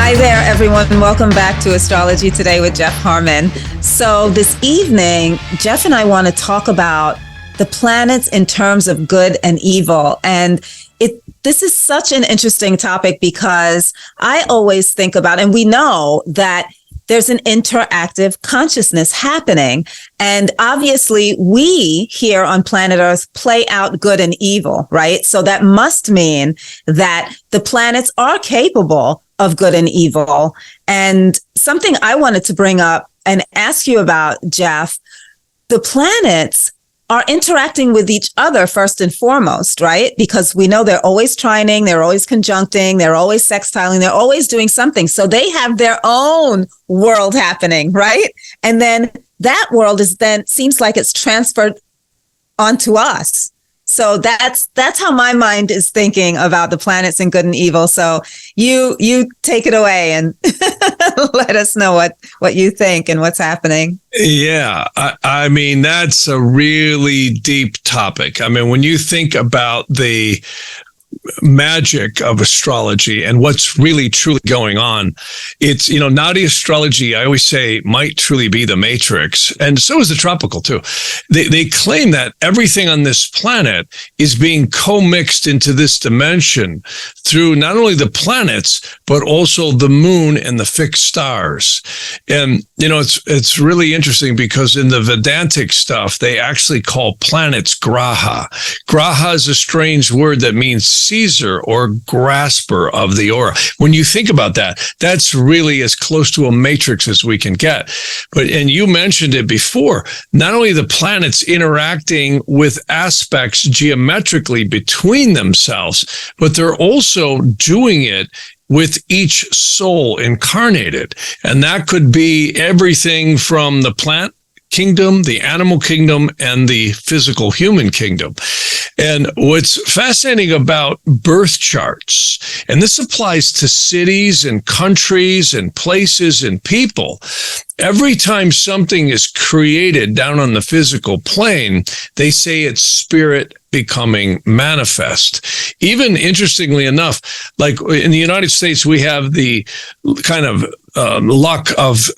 Hi there, everyone. Welcome back to Astrology Today with Jeff Harman. So this evening, Jeff and I want to talk about the planets in terms of good and evil. And this is such an interesting topic because I always think about, and we know that there's an interactive consciousness happening. And obviously we here on planet Earth play out good and evil, right? So that must mean that the planets are capable of good and evil. And something I wanted to bring up and ask you about, Jeff, the planets are interacting with each other first and foremost, right? Because we know they're always trining, they're always conjuncting, they're always sextiling, they're always doing something. So they have their own world happening, right? And then that world seems like it's transferred onto us. So that's how my mind is thinking about the planets and good and evil. So you take it away and let us know what you think and what's happening. Yeah, I mean, that's a really deep topic. I mean, when you think about the magic of astrology and what's really truly going on, it's, Nadi astrology, I always say, might truly be the Matrix, and so is the tropical too. They claim that everything on this planet is being co-mixed into this dimension through not only the planets, but also the moon and the fixed stars. And, it's really interesting because in the Vedantic stuff, they actually call planets graha. Graha is a strange word that means Caesar or grasper of the aura. When you think about that, that's really as close to a matrix as we can get. And you mentioned it before, not only the planets interacting with aspects geometrically between themselves, but they're also doing it with each soul incarnated. And that could be everything from the plant kingdom, the animal kingdom, and the physical human kingdom. And what's fascinating about birth charts, and this applies to cities and countries and places and people, every time something is created down on the physical plane, they say it's spirit becoming manifest. Even interestingly enough, like in the United States, we have the kind of luck of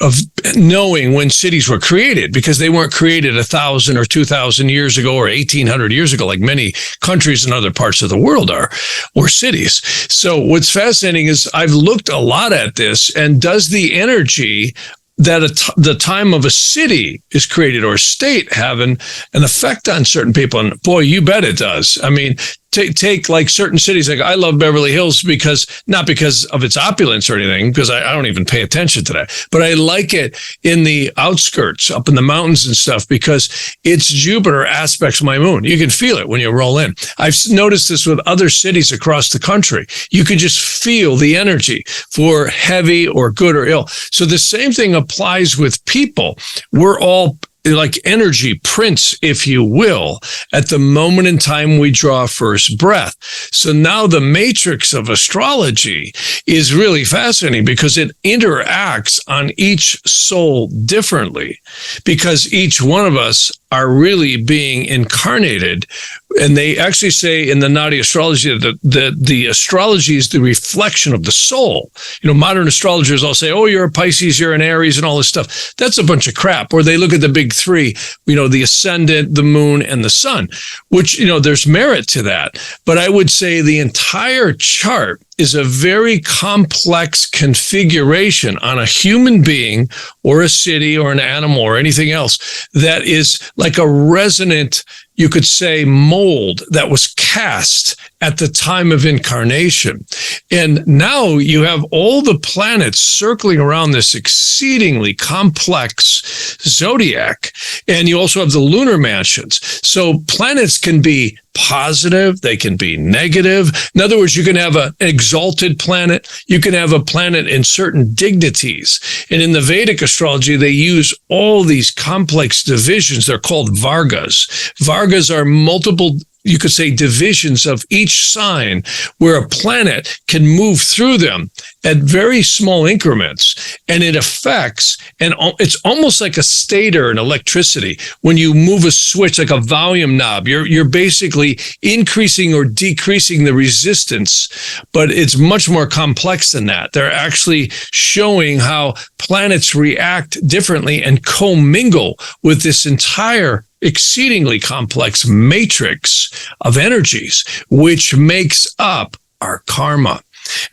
knowing when cities were created, because they weren't created 1,000 or 2,000 years ago or 1,800 years ago, like many countries in other parts of the world are, or cities. So what's fascinating is I've looked a lot at this, and does the energy that the time of a city is created or a state have an effect on certain people? And boy, you bet it does. I mean, take like certain cities. Like I love Beverly Hills not because of its opulence or anything, because I don't even pay attention to that, but I like it in the outskirts, up in the mountains and stuff, because it's Jupiter aspects my moon. You can feel it when you roll in. I've noticed this with other cities across the country. You can just feel the energy for heavy or good or ill. So the same thing applies with people. We're all like energy prints, if you will, at the moment in time we draw first breath. So now the matrix of astrology is really fascinating because it interacts on each soul differently, because each one of us are really being incarnated. And they actually say in the Nadi astrology that the astrology is the reflection of the soul. Modern astrologers all say, oh, you're a Pisces, you're an Aries, and all this stuff. That's a bunch of crap. Or they look at the big three, the ascendant, the moon, and the sun, which, there's merit to that. But I would say the entire chart is a very complex configuration on a human being or a city or an animal or anything else that is like a resonant, you could say, mold that was cast at the time of incarnation. And now you have all the planets circling around this exceedingly complex zodiac. And you also have the lunar mansions. So planets can be positive, they can be negative. In other words, you can have an exalted planet, you can have a planet in certain dignities. And in the Vedic astrology, they use all these complex divisions. They're called Vargas. Vargas are multiple you could say, divisions of each sign where a planet can move through them at very small increments. And it affects, and it's almost like a stator in electricity. When you move a switch, like a volume knob, you're basically increasing or decreasing the resistance, but it's much more complex than that. They're actually showing how planets react differently and commingle with this entire exceedingly complex matrix of energies, which makes up our karma.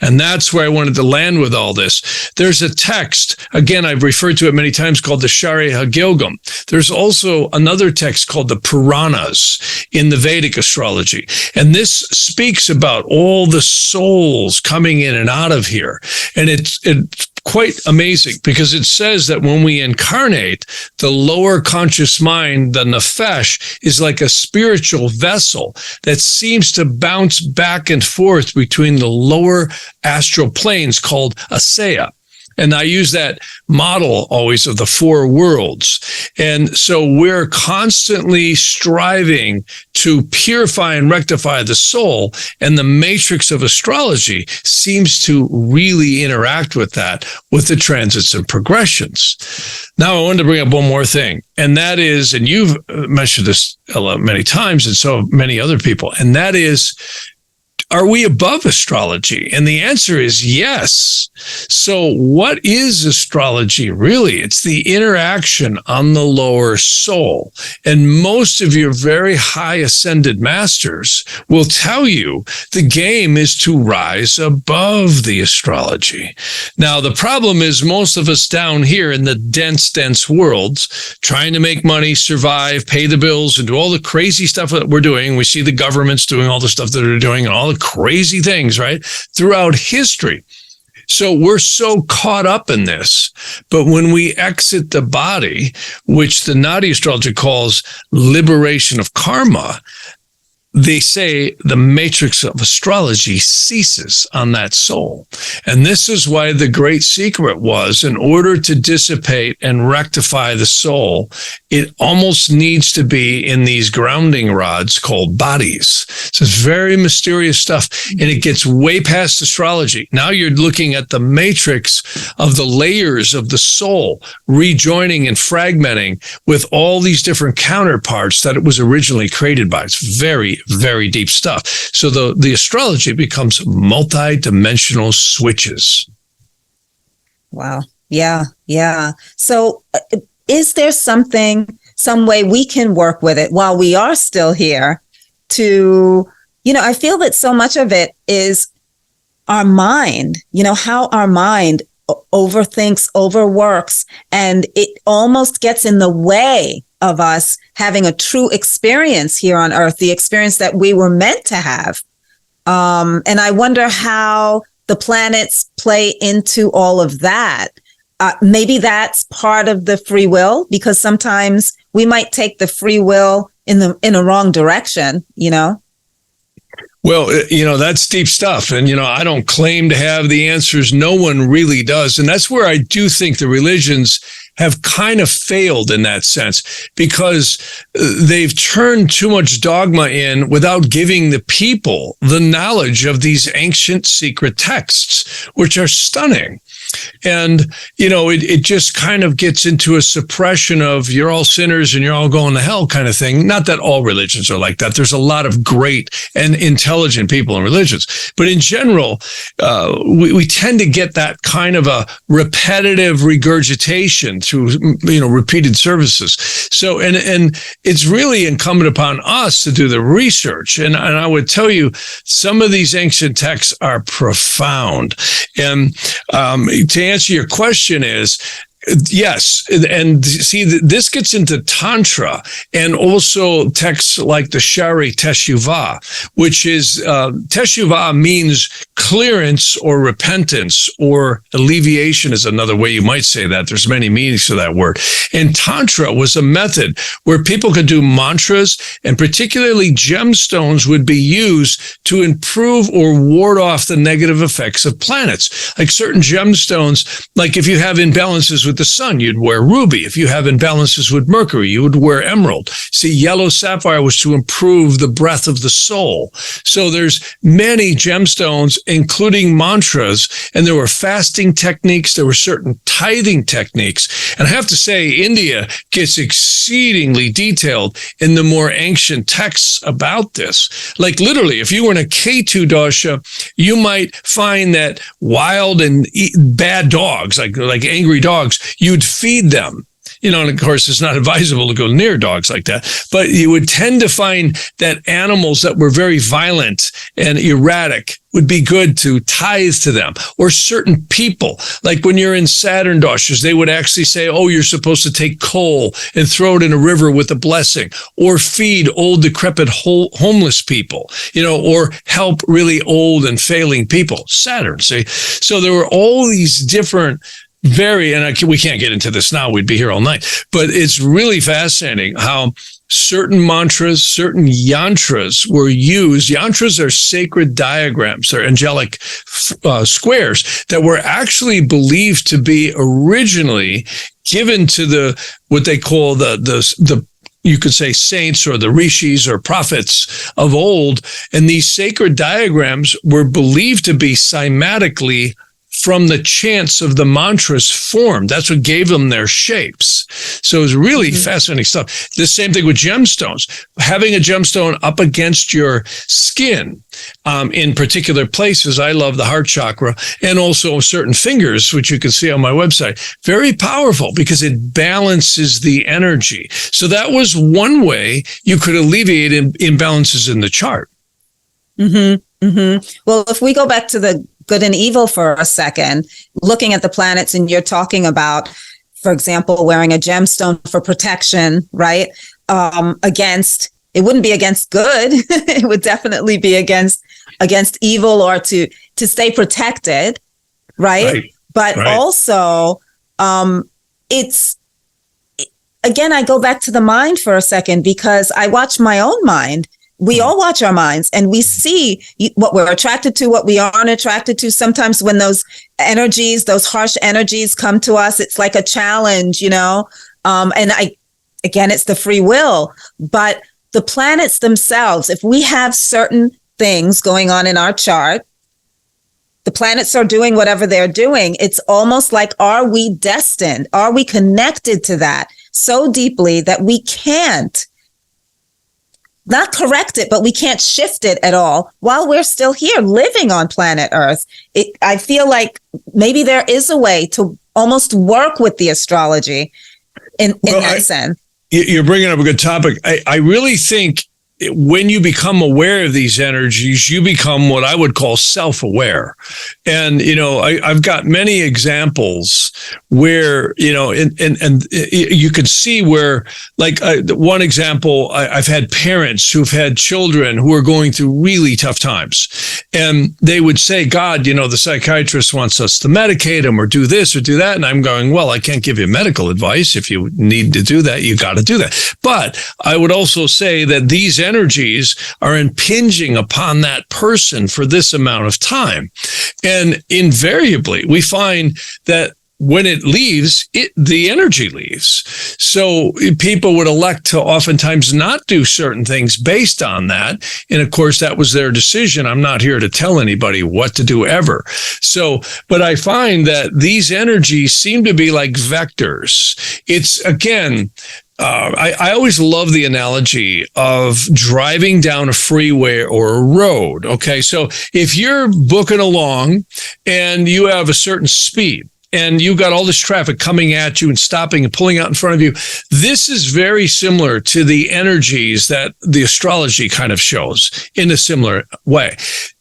And that's where I wanted to land with all this. There's a text, again, I've referred to it many times, called the Shari Hagilgam. There's also another text called the Puranas in the Vedic astrology. And this speaks about all the souls coming in and out of here. And it's quite amazing, because it says that when we incarnate, the lower conscious mind, the nefesh, is like a spiritual vessel that seems to bounce back and forth between the lower astral planes called asaya. And I use that model always of the four worlds. And so we're constantly striving to purify and rectify the soul. And the matrix of astrology seems to really interact with that, with the transits and progressions. Now, I wanted to bring up one more thing. And that is, and you've mentioned this many times, and so many other people, and that is, are we above astrology? And the answer is yes. So what is astrology really? It's the interaction on the lower soul. And most of your very high ascended masters will tell you the game is to rise above the astrology. Now, the problem is most of us down here in the dense worlds, trying to make money, survive, pay the bills, and do all the crazy stuff that we're doing. We see the governments doing all the stuff that they're doing and all the crazy things, right, throughout history. So we're so caught up in this. But when we exit the body, which the Nadi astrology calls liberation of karma, they say the matrix of astrology ceases on that soul. And this is why the great secret was, in order to dissipate and rectify the soul, it almost needs to be in these grounding rods called bodies. So it's very mysterious stuff, and it gets way past astrology. Now you're looking at the matrix of the layers of the soul, rejoining and fragmenting with all these different counterparts that it was originally created by. It's very, very deep stuff. So the astrology becomes multi-dimensional switches. Wow. Yeah. So is there some way we can work with it while we are still here to, I feel that so much of it is our mind, how our mind overthinks, overworks, and it almost gets in the way of us having a true experience here on Earth, the experience that we were meant to have. And I wonder how the planets play into all of that. Maybe that's part of the free will, because sometimes we might take the free will in a wrong direction, Well, that's deep stuff. And, I don't claim to have the answers. No one really does. And that's where I do think the religions have kind of failed in that sense, because they've turned too much dogma in without giving the people the knowledge of these ancient secret texts, which are stunning. And, it just kind of gets into a suppression of you're all sinners and you're all going to hell kind of thing. Not that all religions are like that. There's a lot of great and intelligent people in religions. But in general, we tend to get that kind of a repetitive regurgitation through, repeated services. So, and it's really incumbent upon us to do the research. And I would tell you, some of these ancient texts are profound. And to answer your question is, yes. And see, this gets into Tantra and also texts like the Shari Teshuvah, which is, Teshuvah means clearance or repentance, or alleviation is another way you might say that. There's many meanings to that word. And Tantra was a method where people could do mantras, and particularly gemstones would be used to improve or ward off the negative effects of planets. Like certain gemstones, like if you have imbalances with with the sun, you'd wear ruby. If you have imbalances with Mercury, you would wear emerald. See, yellow sapphire was to improve the breath of the soul. So there's many gemstones, including mantras, and there were fasting techniques. There were certain tithing techniques. And I have to say, India gets exceedingly detailed in the more ancient texts about this. Like literally, if you were in a Ketu dosha, you might find that wild and bad dogs, like angry dogs, you'd feed them. And of course, it's not advisable to go near dogs like that, but you would tend to find that animals that were very violent and erratic would be good to tithe to them. Or certain people, like when you're in Saturn doshas, they would actually say, oh, you're supposed to take coal and throw it in a river with a blessing, or feed old, decrepit, homeless people, or help really old and failing people. Saturn, see? So there were all these different we can't get into this now, we'd be here all night, but it's really fascinating how certain mantras, certain yantras were used. Yantras are sacred diagrams. They're angelic squares that were actually believed to be originally given to what they call the you could say saints or the rishis or prophets of old. And these sacred diagrams were believed to be cymatically from the chants of the mantras formed. That's what gave them their shapes. So it was really fascinating stuff. The same thing with gemstones. Having a gemstone up against your skin in particular places. I love the heart chakra and also certain fingers, which you can see on my website. Very powerful because it balances the energy. So that was one way you could alleviate imbalances in the chart. Well, if we go back to the good and evil for a second, looking at the planets, and you're talking about, for example, wearing a gemstone for protection, right? It wouldn't be against good. It would definitely be against evil, or to stay protected, right? But also, it's, again, I go back to the mind for a second because I watch my own mind. We all watch our minds and we see what we're attracted to, what we aren't attracted to. Sometimes when those energies, those harsh energies come to us, it's like a challenge, and it's the free will. But the planets themselves, if we have certain things going on in our chart, the planets are doing whatever they're doing. It's almost like, are we destined? Are we connected to that so deeply that we can't not correct it, but we can't shift it at all while we're still here living on planet Earth? I feel like maybe there is a way to almost work with the astrology in that sense. You're bringing up a good topic. I really think when you become aware of these energies, you become what I would call self-aware. And, I've got many examples where, and you can see where, like one example, I've had parents who've had children who are going through really tough times. And they would say, God, the psychiatrist wants us to medicate them or do this or do that. And I'm going, well, I can't give you medical advice. If you need to do that, you got to do that. But I would also say that these energies are impinging upon that person for this amount of time. And invariably, we find that when it leaves, the energy leaves. So people would elect to oftentimes not do certain things based on that. And of course, that was their decision. I'm not here to tell anybody what to do ever. So, but I find that these energies seem to be like vectors. It's, again, I always love the analogy of driving down a freeway or a road. Okay. So if you're booking along and you have a certain speed, and you've got all this traffic coming at you and stopping and pulling out in front of you, this is very similar to the energies that the astrology kind of shows in a similar way.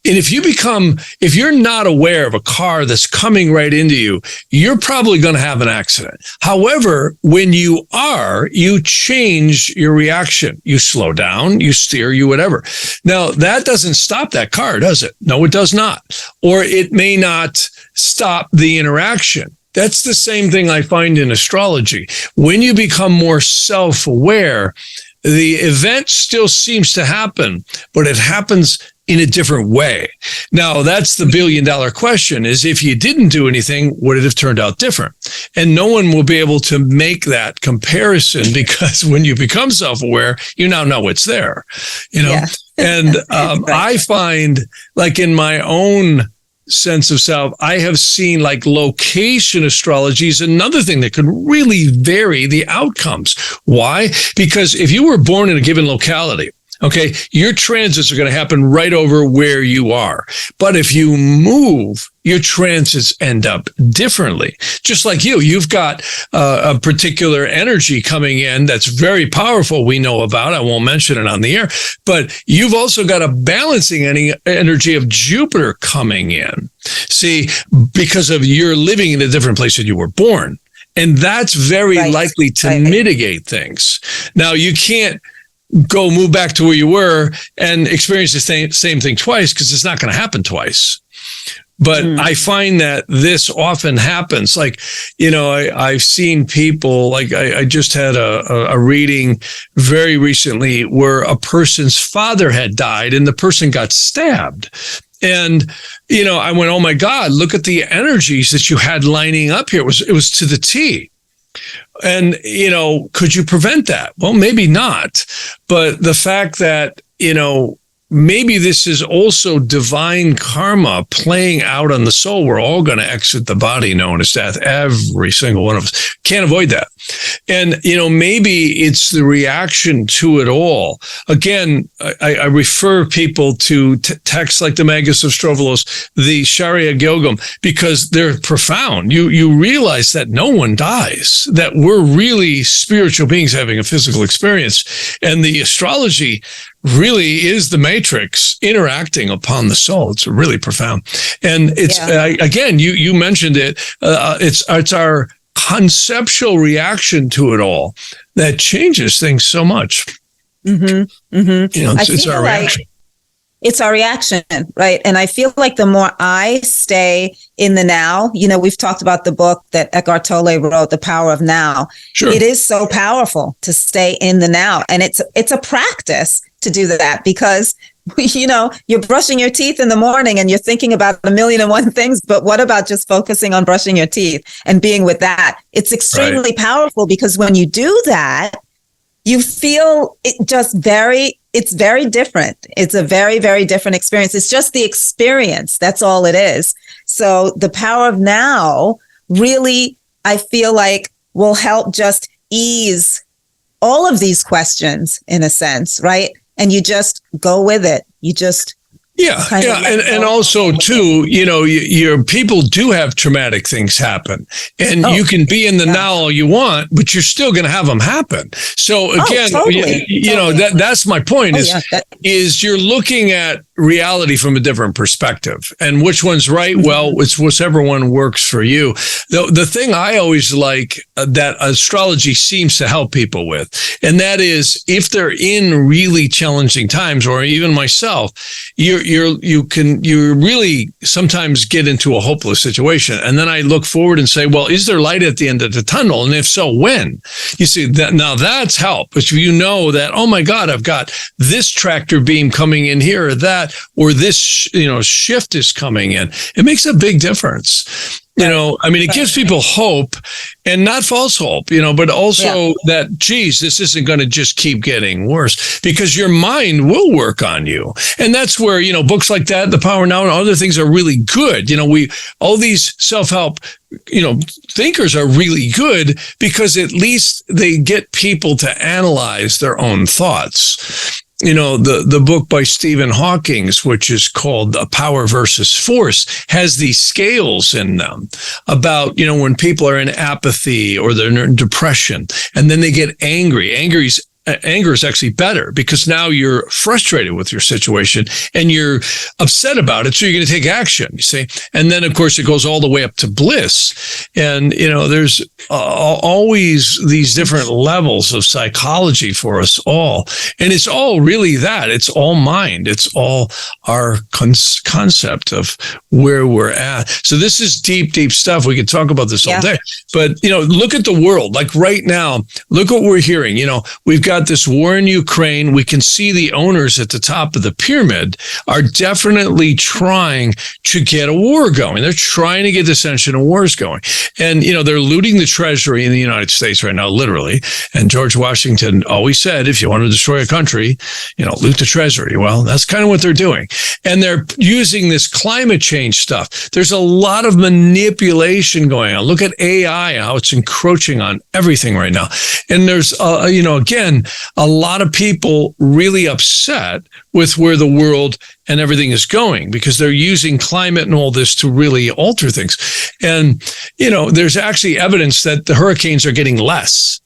And if you're not aware of a car that's coming right into you, you're probably going to have an accident. However, when you are, you change your reaction. You slow down, you steer, you whatever. Now, that doesn't stop that car, does it? No, it does not. Or it may not stop the interaction. That's the same thing I find in astrology. When you become more self-aware, the event still seems to happen, but it happens in a different way. Now, that's the billion-dollar question, is if you didn't do anything, would it have turned out different? And no one will be able to make that comparison, because when you become self-aware, you now know it's there, And right. I find, like, in my own sense of self, I have seen, like, location astrology is another thing that could really vary the outcomes. Why? Because if you were born in a given locality, okay, your transits are going to happen right over where you are. But if you move, your transits end up differently. Just like you've got a particular energy coming in that's very powerful, we know about. I won't mention it on the air, but you've also got a balancing energy of Jupiter coming in. See, because of you're living in a different place than you were born. And that's very likely to mitigate things. Now, you can't go move back to where you were and experience the same thing twice, because it's not going to happen twice. But I find that this often happens. Like, I've seen people, like I just had a reading very recently where a person's father had died and the person got stabbed. And, I went, oh my God, look at the energies that you had lining up here. It was to the T. And, could you prevent that? Well, maybe not. But the fact that, maybe this is also divine karma playing out on the soul. We're all going to exit the body known as death. Every single one of us can't avoid that. And, maybe it's the reaction to it all. Again, I refer people to texts like the Magus of Strovolos, the Sharia Gilgum, because they're profound. You realize that no one dies, that we're really spiritual beings having a physical experience. And the astrology really is the matrix interacting upon the soul. It's really profound. And it's, again, you mentioned it, it's our conceptual reaction to it all that changes things so much. It's our reaction. It's our reaction, right? And I feel like the more I stay in the now, we've talked about the book that Eckhart Tolle wrote, The Power of Now. Sure. It is so powerful to stay in the now. And it's a practice to do that, because, you're brushing your teeth in the morning and you're thinking about 1,000,001 things. But what about just focusing on brushing your teeth and being with that? It's extremely powerful, because when you do that, you feel it's very different. It's a very, very different experience. It's just the experience. That's all it is. So the power of now really, I feel like, will help just ease all of these questions in a sense, right? And you just go with it. You just and also too, your people do have traumatic things happen, and you can be in the now all you want, but you're still going to have them happen. So again, that's my point. Is you're looking at reality from a different perspective, and which one's right? Well, it's whichever one works for you. The thing I always like that astrology seems to help people with, and that is, if they're in really challenging times, or even myself, you really sometimes get into a hopeless situation. And then I look forward and say, well, is there light at the end of the tunnel? And if so, when? You see, that now that's help. But you know that, oh my God, I've got this tractor beam coming in here, or that, or this, shift is coming in. It makes a big difference. It gives people hope, and not false hope, but also that, geez, this isn't going to just keep getting worse, because your mind will work on you. And that's where, books like that, The Power Now, and other things are really good. All these self-help, thinkers are really good, because at least they get people to analyze their own thoughts. The book by Stephen Hawking, which is called Power versus Force, has these scales in them about, when people are in apathy or they're in depression, and then they get angry. Anger is actually better, because now you're frustrated with your situation and you're upset about it. So you're going to take action, you see? And then, of course, it goes all the way up to bliss. And, there's always these different levels of psychology for us all. And it's all really that. It's all mind. It's all our concept of where we're at. So this is deep, deep stuff. We could talk about this all day. But, look at the world. Like right now, look what we're hearing. We've got got this war in Ukraine. We can see the owners at the top of the pyramid are definitely trying to get a war going. They're trying to get the ascension of wars going. And, they're looting the treasury in the United States right now, literally. And George Washington always said, if you want to destroy a country, loot the treasury. Well, that's kind of what they're doing. And they're using this climate change stuff. There's a lot of manipulation going on. Look at AI, how it's encroaching on everything right now. And there's, again, a lot of people really upset with where the world and everything is going because they're using climate and all this to really alter things. And, there's actually evidence that the hurricanes are getting less.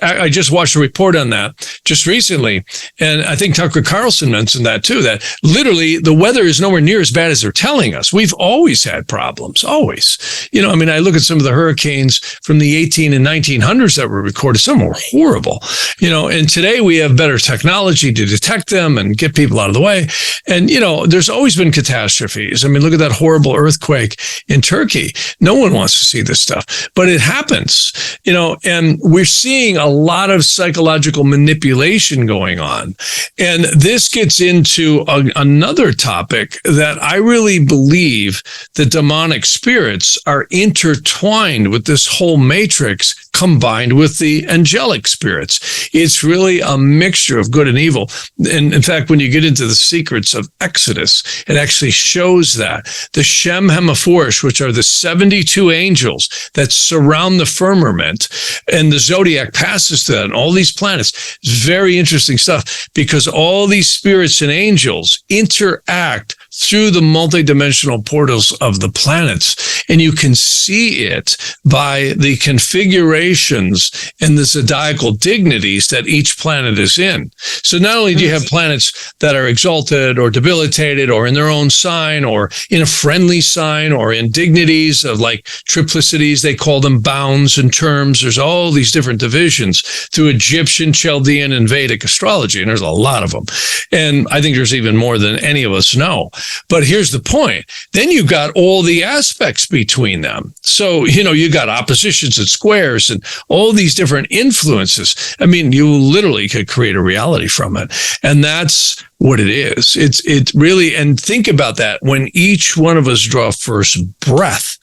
I just watched a report on that just recently. And I think Tucker Carlson mentioned that too, that literally the weather is nowhere near as bad as they're telling us. We've always had problems, always. I look at some of the hurricanes from the 18 and 1900s that were recorded. Some were horrible, and today we have better technology to detect them and get people out of the way. And, there's always been catastrophes. Look at that horrible earthquake in Turkey. No one wants to see this stuff, but it happens, and we're seeing a lot of psychological manipulation going on. And this gets into another topic that I really believe the demonic spirits are intertwined with this whole matrix combined with the angelic spirits. It's really a mixture of good and evil. And in fact, when you get into the secrets of Exodus, it actually shows that the Shem Hamaphorish, which are the 72 angels that surround the firmament, and the zodiac passes to that, and all these planets. It's very interesting stuff because all these spirits and angels interact through the multidimensional portals of the planets. And you can see it by the configurations and the zodiacal dignities that each planet is in. So not only do you have planets that are exalted or debilitated or in their own sign or in a friendly sign or in dignities of like triplicities, they call them bounds and terms. There's all these different divisions through Egyptian, Chaldean, and Vedic astrology. And there's a lot of them. And I think there's even more than any of us know. But here's the point. Then you've got all the aspects between them. So, you got oppositions and squares and all these different influences. You literally could create a reality from it. And that's what it is. It's really, and think about that. When each one of us draw first breath,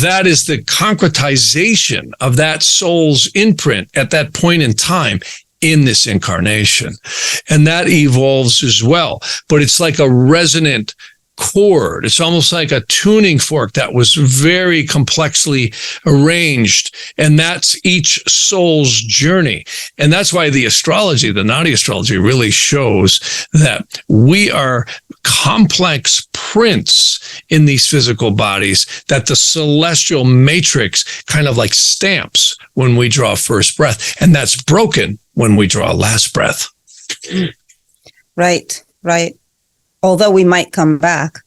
that is the concretization of that soul's imprint at that point in time in this incarnation. And that evolves as well. But it's like a resonant chord. It's almost like a tuning fork that was very complexly arranged. And that's each soul's journey. And that's why the astrology, the Nadi astrology, really shows that we are complex prints in these physical bodies that the celestial matrix kind of like stamps when we draw first breath. And that's broken when we draw last breath. Right. Although we might come back.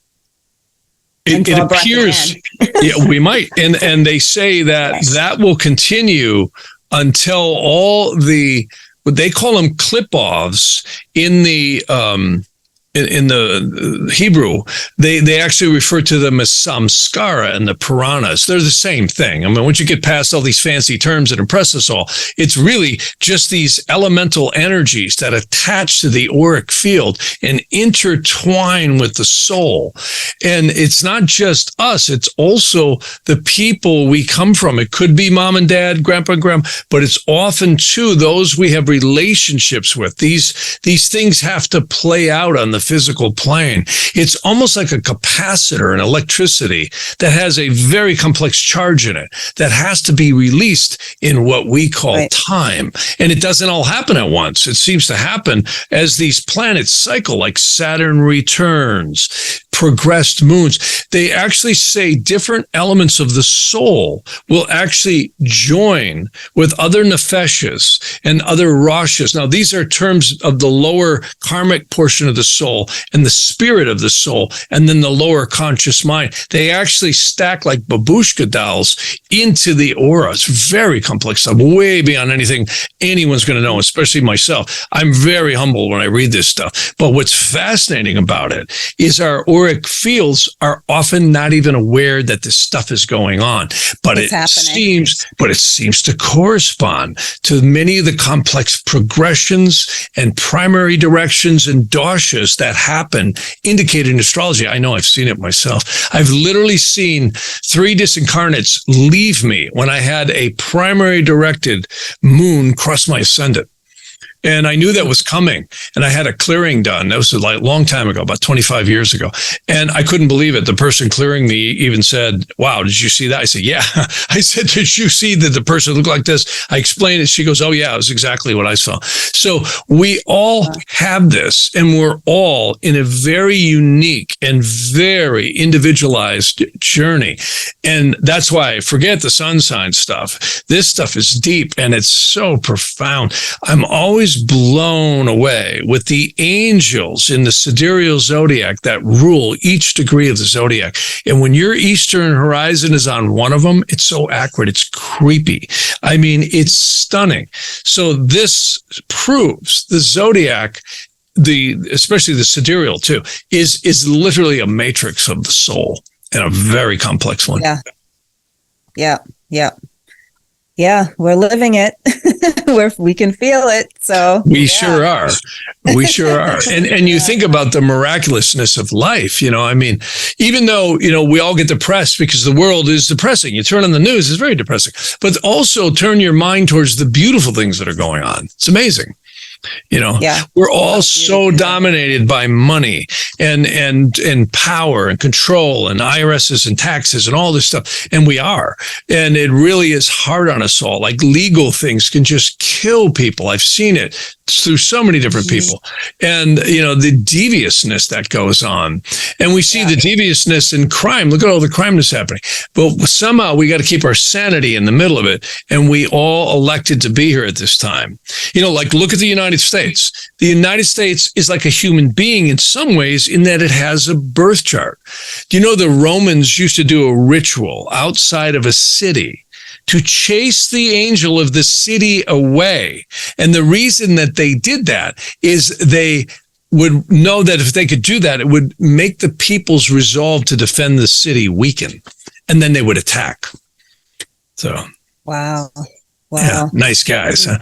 It appears, yeah, we might. And they say that that will continue until all what they call them clip-offs in the Hebrew, they actually refer to them as Samskara and the Piranhas. They're the same thing. Once you get past all these fancy terms that impress us all, it's really just these elemental energies that attach to the auric field and intertwine with the soul. And it's not just us, it's also the people we come from. It could be mom and dad, grandpa and grandma, but it's often too those we have relationships with. These things have to play out on the physical plane. It's almost like a capacitor, an electricity that has a very complex charge in it that has to be released in what we call time. And it doesn't all happen at once. It seems to happen as these planets cycle, like Saturn returns, progressed moons. They actually say different elements of the soul will actually join with other nefeshas and other rashas. Now, these are terms of the lower karmic portion of the soul. soul and the spirit of the soul, and then the lower conscious mind. They actually stack like babushka dolls into the aura. It's very complex stuff, way beyond anything anyone's going to know, especially myself. I'm very humble when I read this stuff. But what's fascinating about it is our auric fields are often not even aware that this stuff is going on. But it seems to correspond to many of the complex progressions and primary directions and doshas that happen indicated in astrology. I know, I've seen it myself. I've literally seen 3 disincarnates leave me when I had a primary directed moon cross my ascendant. And I knew that was coming. And I had a clearing done. That was like a long time ago, about 25 years ago. And I couldn't believe it. The person clearing me even said, "Wow, did you see that?" I said, "Yeah." I said, "Did you see that the person looked like this?" I explained it. She goes, "Oh, yeah, it was exactly what I saw." So we all have this, and we're all in a very unique and very individualized journey. And that's why, forget the sun sign stuff. This stuff is deep and it's so profound. I'm always blown away with the angels in the sidereal zodiac that rule each degree of the zodiac. And when your eastern horizon is on one of them, it's so accurate, it's creepy. I mean, it's stunning. So this proves the zodiac, especially the sidereal too, is literally a matrix of the soul, and a very complex one. Yeah, we're living it. We can feel it. So we sure are. We sure are. And you think about the miraculousness of life, I mean, even though, we all get depressed because the world is depressing. You turn on the news, it's very depressing. But also turn your mind towards the beautiful things that are going on. It's amazing. We're all so dominated by money and power and control and IRSs and taxes and all this stuff. And we are. And it really is hard on us all. Like legal things can just kill people. I've seen it through so many different people. And, the deviousness that goes on. And we see the deviousness in crime. Look at all the crime that's happening. But somehow we got to keep our sanity in the middle of it. And we all elected to be here at this time. Like look at the United States. The United States is like a human being in some ways in that it has a birth chart. Do you know the Romans used to do a ritual outside of a city to chase the angel of the city away? And the reason that they did that is they would know that if they could do that, it would make the people's resolve to defend the city weaken, and then they would attack. So, wow. Yeah, nice guys. Huh?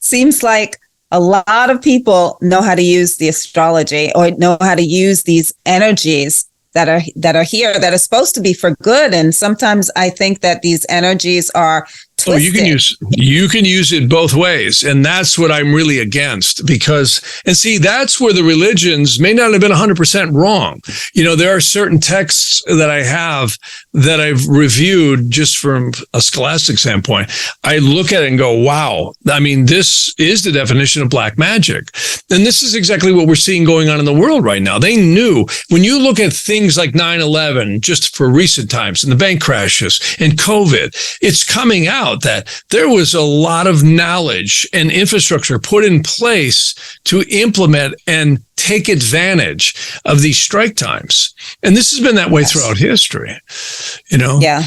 Seems like a lot of people know how to use the astrology or know how to use these energies that are here, that are supposed to be for good. And sometimes I think that these energies are twisted. Oh, you can use it both ways. And that's what I'm really against, because, and see, that's where the religions may not have been 100% wrong. There are certain texts that I have that I've reviewed just from a scholastic standpoint. I look at it and go, wow, I mean, this is the definition of black magic. And this is exactly what we're seeing going on in the world right now. They knew, when you look at things like 9/11, just for recent times, and the bank crashes and COVID, it's coming out that there was a lot of knowledge and infrastructure put in place to implement and take advantage of these strike times. And this has been that way throughout history, Yeah.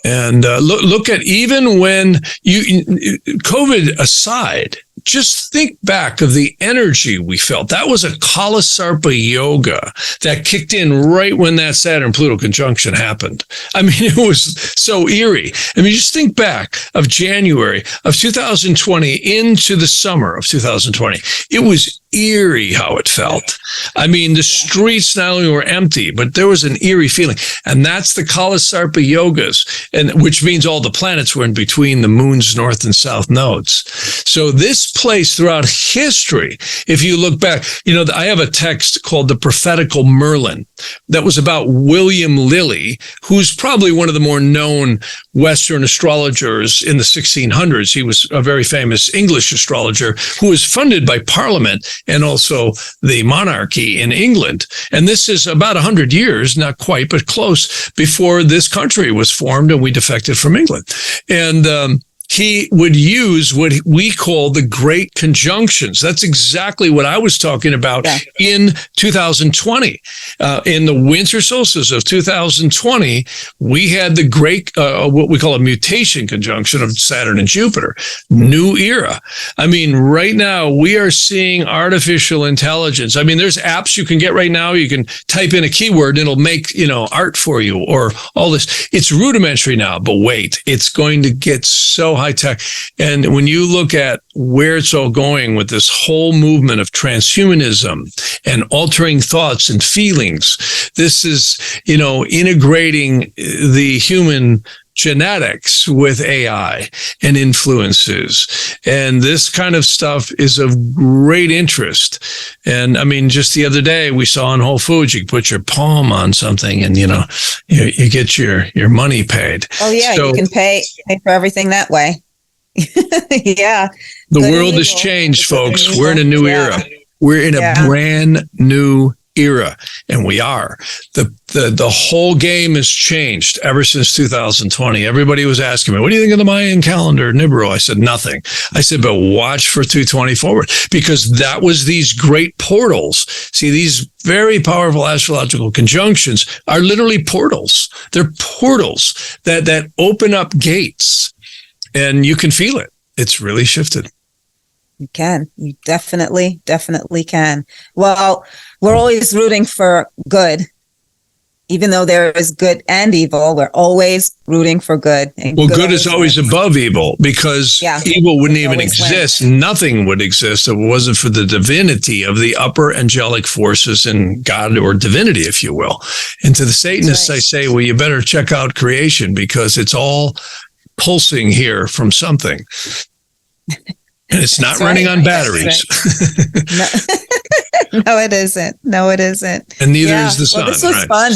And look at, even when COVID aside, just think back of the energy we felt. That was a Kalasarpa yoga that kicked in right when that Saturn-Pluto conjunction happened. I mean, it was so eerie. I mean, just think back of January of 2020 into the summer of 2020. It was eerie how it felt. I mean, the streets not only were empty, but there was an eerie feeling. And that's the Kalasarpa yogas, and which means all the planets were in between the moon's north and south nodes. So this place throughout history, if you look back, I have a text called The Prophetical Merlin that was about William Lilly, who's probably one of the more known Western astrologers in the 1600s. He was a very famous English astrologer who was funded by Parliament and also the monarchy in England. And this is about 100 years, not quite, but close, before this country was formed and we defected from England. And he would use what we call the great conjunctions. That's exactly what I was talking about in 2020. In the winter solstice of 2020, we had the great, what we call a mutation conjunction of Saturn and Jupiter, new era. I mean, right now we are seeing artificial intelligence. I mean, there's apps you can get right now. You can type in a keyword and it'll make, art for you or all this. It's rudimentary now, but wait, it's going to get so high tech. And when you look at where it's all going with this whole movement of transhumanism and altering thoughts and feelings, this is, integrating the human genetics with AI and influences. And this kind of stuff is of great interest. And I mean, just the other day we saw in Whole Foods, you put your palm on something and, you get your money paid. Oh yeah. So, you can pay for everything that way. Yeah. The world has changed, folks. We're in a new era. We're in a brand new era, and we are. The whole game has changed ever since 2020. Everybody was asking me, what do you think of the Mayan calendar, Nibiru? I said, nothing. I said, but watch for 220 forward, because that was these great portals. See, these very powerful astrological conjunctions are literally portals. They're portals that open up gates, and you can feel it. It's really shifted. You can. You definitely can. Well, we're always rooting for good. Even though there is good and evil, we're always rooting for good. And good is always above evil, because evil wouldn't even exist. Nothing would exist if it wasn't for the divinity of the upper angelic forces in God, or divinity, if you will. And to the Satanists, I say, well, you better check out creation, because it's all pulsing here from something. And it's not running on batteries. No, it isn't. And neither is the sun. Well, this was fun.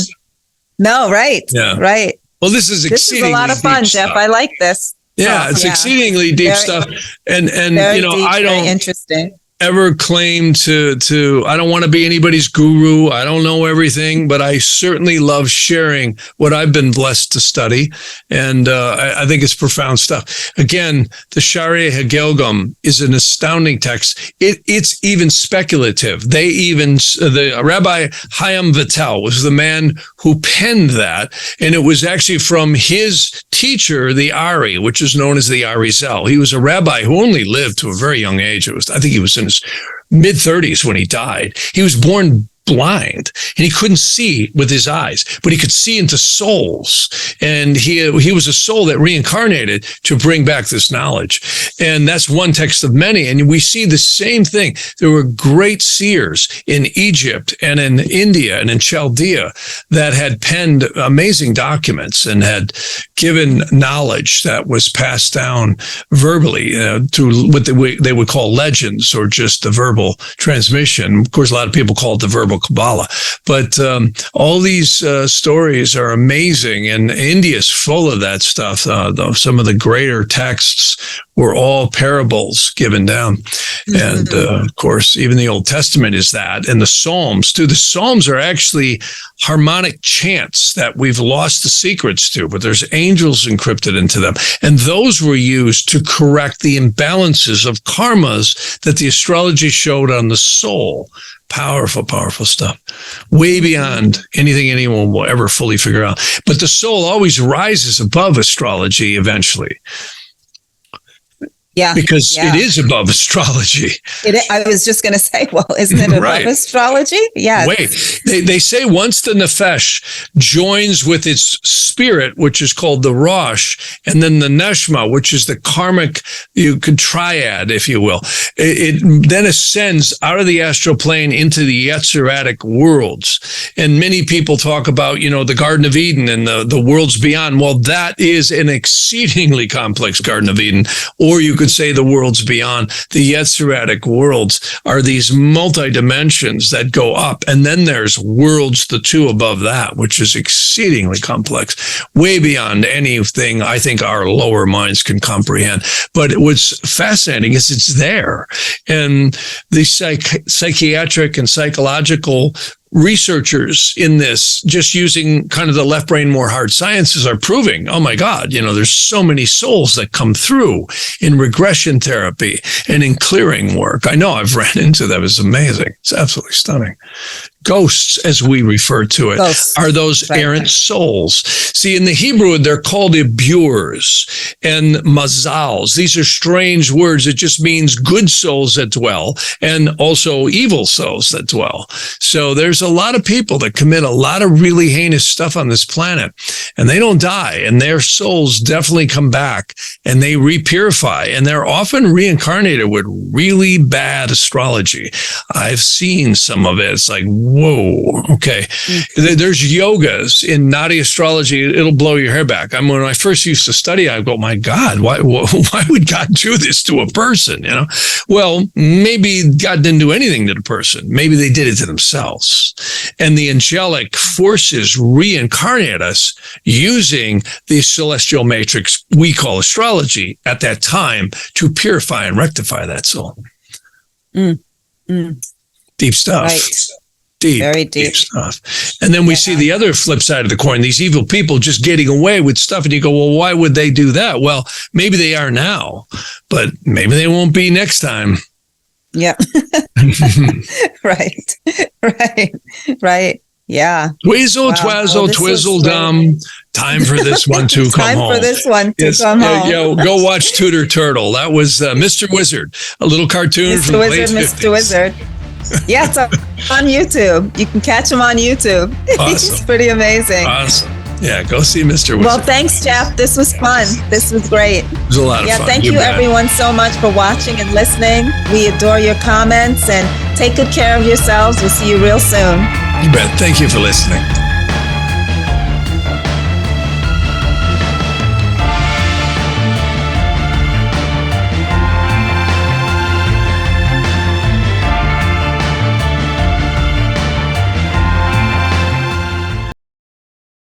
No, right. Yeah. Right. Well, this is exceedingly a lot of fun, Jeff. I like this. Yeah, it's exceedingly deep stuff. And I don't interesting. Ever claim to I don't want to be anybody's guru. I don't know everything, but I certainly love sharing what I've been blessed to study. And I think it's profound stuff. Again, the Sharia Hagilgum is an astounding text. It's even speculative. The Rabbi Chaim Vital was the man who penned that. And it was actually from his teacher, the Ari, which is known as the Arizal. He was a rabbi who only lived to a very young age. I think he was in his mid-30s when he died. He was born blind, and he couldn't see with his eyes, but he could see into souls. And he was a soul that reincarnated to bring back this knowledge. And that's one text of many. And we see the same thing. There were great seers in Egypt and in India and in Chaldea that had penned amazing documents and had given knowledge that was passed down verbally to what they would call legends, or just the verbal transmission. Of course, a lot of people call it the verbal Kabbalah, but all these stories are amazing, and India's full of that stuff. Some of the greater texts were all parables given down, and of course, even the Old Testament is that, and the Psalms too. The Psalms are actually harmonic chants that we've lost the secrets to, but there's angels encrypted into them, and those were used to correct the imbalances of karmas that the astrology showed on the soul. Powerful stuff. Way beyond anything anyone will ever fully figure out. But the soul always rises above astrology eventually. Yeah. Because it is above astrology. I was just going to say, well, isn't it above astrology? Yeah. Wait, they say once the nefesh joins with its spirit, which is called the Rosh, and then the neshma, which is the karmic, triad, if you will, it then ascends out of the astral plane into the Yetziratic worlds. And many people talk about, the Garden of Eden and the worlds beyond. Well, that is an exceedingly complex Garden of Eden, or you could say the worlds beyond. The Yetziratic worlds are these multi-dimensions that go up, and then there's worlds, the two above that, which is exceedingly complex, way beyond anything I think our lower minds can comprehend. But what's fascinating is it's there, and the psychiatric and psychological researchers in this, just using kind of the left brain, more hard sciences, are proving, oh my God, there's so many souls that come through in regression therapy and in clearing work. I know I've ran into them. It's amazing. It's absolutely stunning. Ghosts, as we refer to it, are those errant souls. See, in the Hebrew, they're called iburs and mazals. These are strange words. It just means good souls that dwell and also evil souls that dwell. So there's a lot of people that commit a lot of really heinous stuff on this planet, and they don't die, and their souls definitely come back and they repurify, and they're often reincarnated with really bad astrology. I've seen some of it. It's like, whoa, okay. There's yogas in Nadi astrology. It'll blow your hair back. I mean, when I first used to study, I go, my God, why would God do this to a person? Well, maybe God didn't do anything to the person. Maybe they did it to themselves. And the angelic forces reincarnate us using the celestial matrix we call astrology at that time to purify and rectify that soul. Deep stuff. Right. Very deep stuff. And then we see the other flip side of the coin, these evil people just getting away with stuff. And you go, well, why would they do that? Well, maybe they are now, but maybe they won't be next time. Yeah. Right. Yeah. Twizzle, twazzle, twizzle, dum. Time for this one to come home. Time for this one to come home. Go watch Tudor Turtle. That was Mr. Wizard, a little cartoon from the late 50s. Mr. Wizard. Yeah, it's on YouTube. You can catch him on YouTube. Awesome. He's pretty amazing. Awesome. Yeah, go see Mr. Wizard. Well, thanks, Jeff. This was fun. This was great. It was a lot of fun. Thank you everyone so much for watching and listening. We adore your comments, and take good care of yourselves. We'll see you real soon. You bet. Thank you for listening.